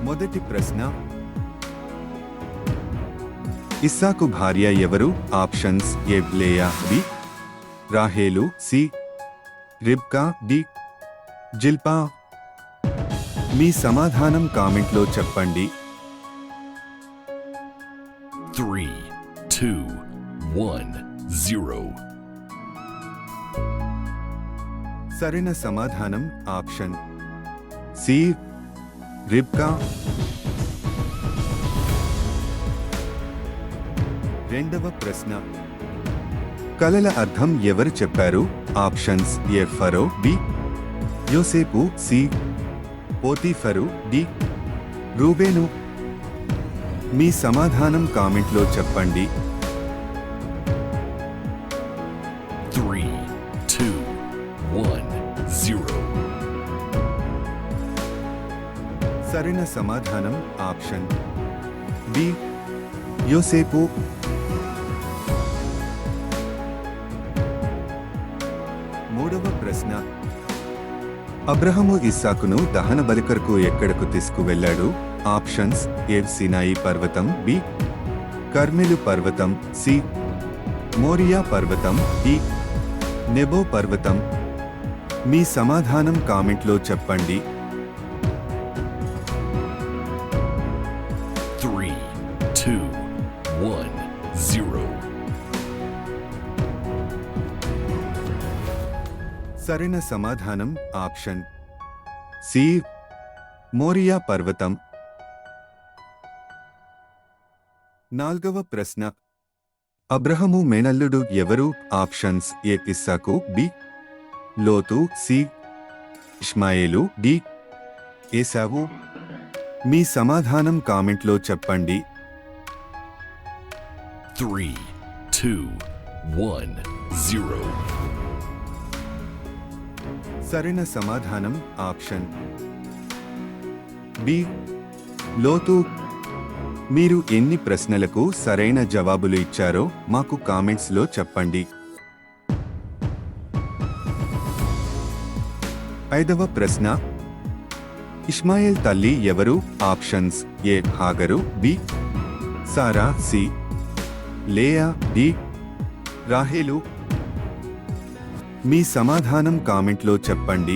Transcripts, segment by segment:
మొదటి ప్రశ్న, ఇస్సాకు భార్య ఎవరు? ఆప్షన్స్: ఏ లేయా, బి రాహేలు, సి రిబ్కా, డి జిల్పా. మీ సమాధానం కామెంట్లో చెప్పండి. 3, 2, 1, 0. సరైన సమాధానం ఆప్షన్ సి రిబ్కా. రెండవ ప్రశ్న, కలల అర్థం ఎవరు చెప్పారు? ఆప్షన్స్: ఏ ఫరో, బి యోసేపు, సి పోతీఫరు, డి రూబేను. మీ సమాధానం కామెంట్లో చెప్పండి. 3, 2, 1, 0. సరైన సమాధానం ఆప్షన్ బి యోసేపు. మూడవ ప్రశ్న, అబ్రహము ఇస్సాకును దహన బలి కొరకు ఎక్కడకు తీసుకువెళ్ళాడు? ఆప్షన్స్: ఏ సినాయి పర్వతం, బి కర్మెలు పర్వతం, సి మోరియా పర్వతం, డి నెబో పర్వతం. మీ సమాధానం కామెంట్లో చెప్పండి. 3, 2, 1, 0. సరైన సమాధానం ఆప్షన్ సి మోరియా పర్వతం. నాల్గవ ప్రశ్న, అబ్రహము మేనల్లుడు ఎవరు? ఆప్షన్స్: ఏ ఇస్సాకు, బి లోతు, సి ఇష్మాయేలు, డి ఏశావు. మీ సమాధానం కామెంట్లో చెప్పండి. 3, 2, 1, 0. సరైన సమాధానం ఆప్షన్ బి లోతు. మీరు ఎన్ని ప్రశ్నలకు సరైన జవాబులు ఇచ్చారో మాకు కామెంట్స్లో చెప్పండి. ఐదవ ప్రశ్న, ఇష్మాయేల్ తల్లి ఎవరు? ఆప్షన్స్: ఏ హాగరు, బి సారా, సి లేయా, డి రాహేలు. మీ సమాధానం కామెంట్లో చెప్పండి.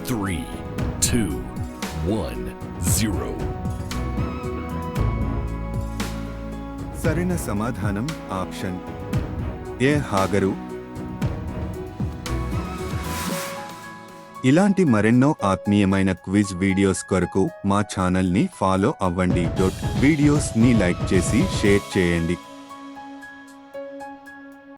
3, 2, 1, 0. సరైన సమాధానం ఆప్షన్ ఏ హాగరు. ఇలాంటి మరెన్నో ఆత్మీయమైన క్విజ్ వీడియోస్ కొరకు మా ఛానల్ని ఫాలో అవ్వండి. వీడియోస్ని లైక్ చేసి షేర్ చేయండి.